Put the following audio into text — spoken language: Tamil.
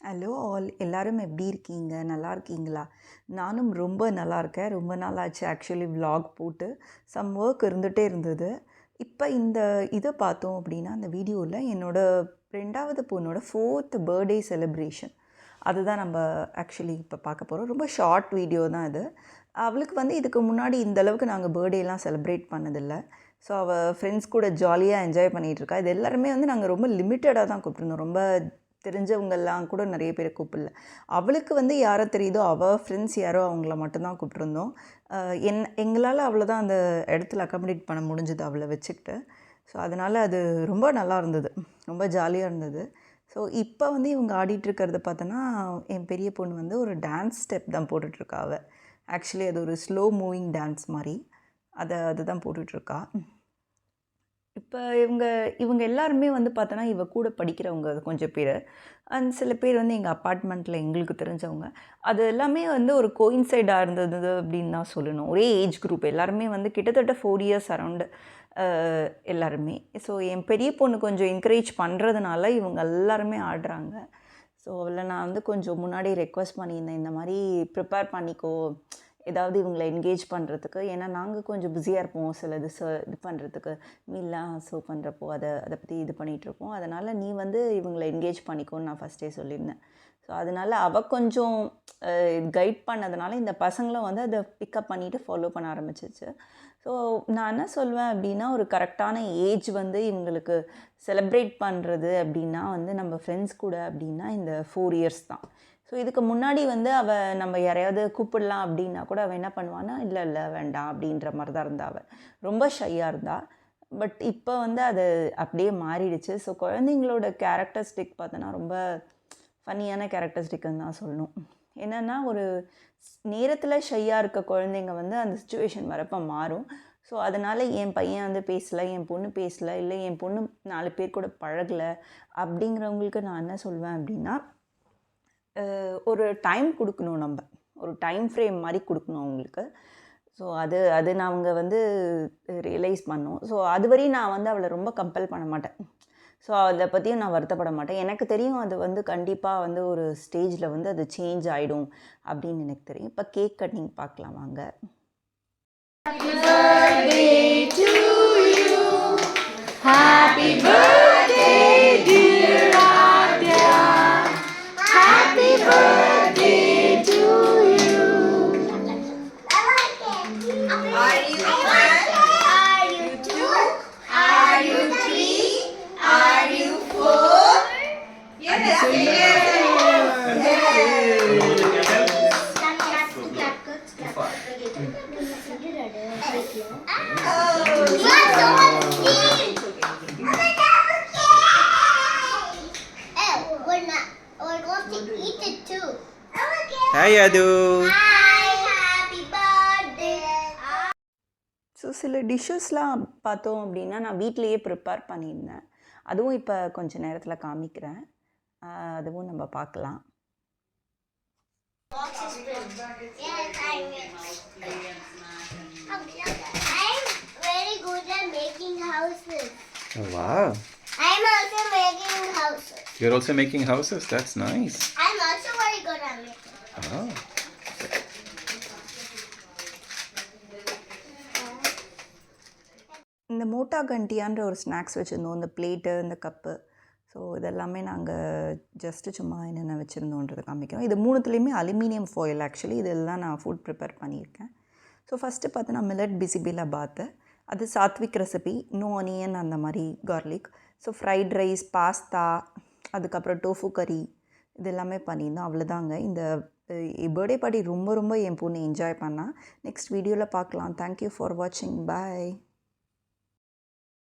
ஹலோ ஆல், எல்லாரும் எப்படி இருக்கீங்க? நல்லா இருக்கீங்களா? நானும் ரொம்ப நல்லா இருக்கேன். ரொம்ப நாள் ஆச்சு ஆக்சுவலி vlog போட்டு. சம் ஒர்க் இருந்துகிட்டே இருந்தது. இப்போ இந்த இதை பார்த்தோம் அப்படின்னா, அந்த வீடியோவில் என்னோட 2வது பொண்ணோட 4th பர்த்டே செலிப்ரேஷன் அதுதான் நம்ம ஆக்சுவலி இப்போ பார்க்க போகிறோம். ரொம்ப ஷார்ட் வீடியோ தான் இது. அவளுக்கு வந்து இதுக்கு முன்னாடி இந்த அளவுக்கு நாங்கள் பர்த்டேலாம் செலிப்ரேட் பண்ணதில்லை. ஸோ அவள் ஃப்ரெண்ட்ஸ் கூட ஜாலியாக என்ஜாய் பண்ணிகிட்ருக்கா. இது எல்லாருமே வந்து நாங்கள் ரொம்ப லிமிட்டடாக தான் கூப்பிட்டுருந்தோம். ரொம்ப தெரிஞ்சவங்கெல்லாம் கூட நிறைய பேரை கூப்பிடல. அவளுக்கு வந்து யாரை தெரியுதோ அவள் ஃப்ரெண்ட்ஸ் யாரோ அவங்கள மட்டும்தான் கூப்பிட்ருந்தோம். எங்களால் அவ்வளோதான் அந்த இடத்துல அக்காமடேட் பண்ண முடிஞ்சுது அவளை வச்சுக்கிட்டு. ஸோ அதனால் அது ரொம்ப நல்லா இருந்தது, ரொம்ப ஜாலியாக இருந்தது. ஸோ இப்போ வந்து இவங்க ஆடிட்டுருக்கிறத பார்த்தோன்னா, என் பெரிய பொண்ணு வந்து ஒரு டான்ஸ் ஸ்டெப் தான் போட்டுட்ருக்கா அவள். ஆக்சுவலி அது ஒரு ஸ்லோ மூவிங் டான்ஸ் மாதிரி அதுதான் போட்டுட்ருக்கா. இப்போ இவங்க எல்லாருமே வந்து பார்த்தோன்னா, இவ கூட படிக்கிறவங்க கொஞ்சம் பேர். சில பேர் வந்து எங்கள் அப்பார்ட்மெண்ட்டில் எங்களுக்கு தெரிஞ்சவங்க. அது எல்லாமே வந்து ஒரு கோயின்சைடாக இருந்தது அப்படின்னு தான் சொல்லணும். ஒரே ஏஜ் குரூப் எல்லாருமே வந்து கிட்டத்தட்ட 4 இயர்ஸ் அரவுண்டு எல்லாருமே. ஸோ என் பெரிய பொண்ணு கொஞ்சம் என்கரேஜ் பண்ணுறதுனால இவங்க எல்லாருமே ஆடுறாங்க. ஸோ அவளை நான் வந்து கொஞ்சம் முன்னாடி ரெக்வஸ்ட் பண்ணியிருந்தேன், இந்த மாதிரி ப்ரிப்பேர் பண்ணிக்கோ, ஏதாவது இவங்களை என்கேஜ் பண்ணுறதுக்கு. ஏன்னா நாங்கள் கொஞ்சம் பிஸியாக இருப்போம் சிலது இது பண்ணுறதுக்கு, மீல்லாம் சர்வ் பண்ணுறப்போ அதை பற்றி இது பண்ணிகிட்ருப்போம். அதனால் நீ வந்து இவங்களை என்கேஜ் பண்ணிக்கோன்னு நான் ஃபஸ்ட்டே சொல்லியிருந்தேன். ஸோ அதனால் அவள் கொஞ்சம் கைட் பண்ணதுனால இந்த பசங்களும் வந்து அதை பிக்கப் பண்ணிவிட்டு ஃபாலோ பண்ண ஆரம்பிச்சிச்சு. ஸோ நான் என்ன சொல்வேன் அப்படின்னா, ஒரு கரெக்டான ஏஜ் வந்து இவங்களுக்கு செலிப்ரேட் பண்ணுறது அப்படின்னா வந்து நம்ம ஃப்ரெண்ட்ஸ் கூட அப்படின்னா இந்த 4 இயர்ஸ் தான். ஸோ இதுக்கு முன்னாடி வந்து அவள் நம்ம யாரையாவது கூப்பிடலாம் அப்படின்னா கூட அவள் என்ன பண்ணுவான்னா, இல்லை வேண்டாம் அப்படின்ற மாதிரி தான் இருந்தாள். அவள் ரொம்ப ஷையாக இருந்தாள். பட் இப்போ வந்து அது அப்படியே மாறிடுச்சு. ஸோ குழந்தைங்களோட கேரக்டரிஸ்டிக் பார்த்தோன்னா ரொம்ப ஃபன்னியான கேரக்டரிஸ்டிக்குன்னு தான் சொல்லணும். என்னென்னா, ஒரு நேரத்தில் ஷையாக இருக்க குழந்தைங்க வந்து அந்த சுச்சுவேஷன் வரப்போ மாறும். ஸோ அதனால் என் பையன் வந்து பேசலை, என் பொண்ணு பேசலை, இல்லை என் பொண்ணு 4 பேர் கூட பழகலை அப்படிங்கிறவங்களுக்கு நான் என்ன சொல்வேன் அப்படின்னா, ஒரு டைம் கொடுக்கணும். நம்ம ஒரு டைம் ஃப்ரேம் மாதிரி கொடுக்கணும் அவங்களுக்கு. ஸோ அது நான் அவங்க வந்து ரியலைஸ் பண்ணணும். ஸோ அதுவரையும் நான் வந்து அவளை ரொம்ப கம்பல் பண்ண மாட்டேன். ஸோ அதை பற்றியும் நான் வருத்தப்பட மாட்டேன். எனக்கு தெரியும் அது வந்து கண்டிப்பாக வந்து ஒரு ஸ்டேஜில் வந்து அது சேஞ்ச் ஆகிடும் அப்படின்னு எனக்கு தெரியும். இப்போ கேக் கட்டிங் பார்க்கலாம் வாங்க. Happy birthday to you. Happy birthday dear Adya. Happy birthday to you. Are you 1? Are you 2? Are you 3? Are you 4? Yes. Hi Adu. Hi, happy birthday. So சில டிஷ்ஷஸ்லாம் பார்த்தோம் அப்படின்னா நான் வீட்டிலையே ப்ரிப்பேர் பண்ணியிருந்தேன். அதுவும் இப்போ கொஞ்சம் நேரத்தில் காமிக்கிறேன். அதுவும் நம்ம பார்க்கலாம். I'm very good at making houses. Oh, wow. I'm also making houses. You're also making houses? That's nice. I'm also very good at making. Oh. இந்த மோட்டா கண்டியான்ற ஒரு ஸ்நாக்ஸ் வச்சுருந்தோம். இந்த பிளேட்டு, இந்த கப்பு, ஸோ இதெல்லாமே நாங்கள் ஜஸ்ட்டு சும்மா என்னென்ன வச்சுருந்தோன்றதை காமிக்கிறோம். இது 3துலேயுமே அலுமினியம் ஃபாயில். ஆக்சுவலி இதெல்லாம் நான் ஃபுட் ப்ரிப்பேர் பண்ணியிருக்கேன். ஸோ ஃபஸ்ட்டு பார்த்தோன்னா மில்லட் பிசிபிலா பாத்து, அது சாத்விக் ரெசிபி, நோ ஆனியன் அந்த மாதிரி garlic. So fried rice, pasta, அதுக்கப்புறம் டோஃபு கறி, இது எல்லாமே பண்ணியிருந்தோம். அவ்வளோதாங்க. இந்த பர்த்டே பார்ட்டி ரொம்ப என் பொண்ணு என்ஜாய் பண்ணால். நெக்ஸ்ட் வீடியோவில் பார்க்கலாம். தேங்க்யூ ஃபார் வாட்சிங். பாய்.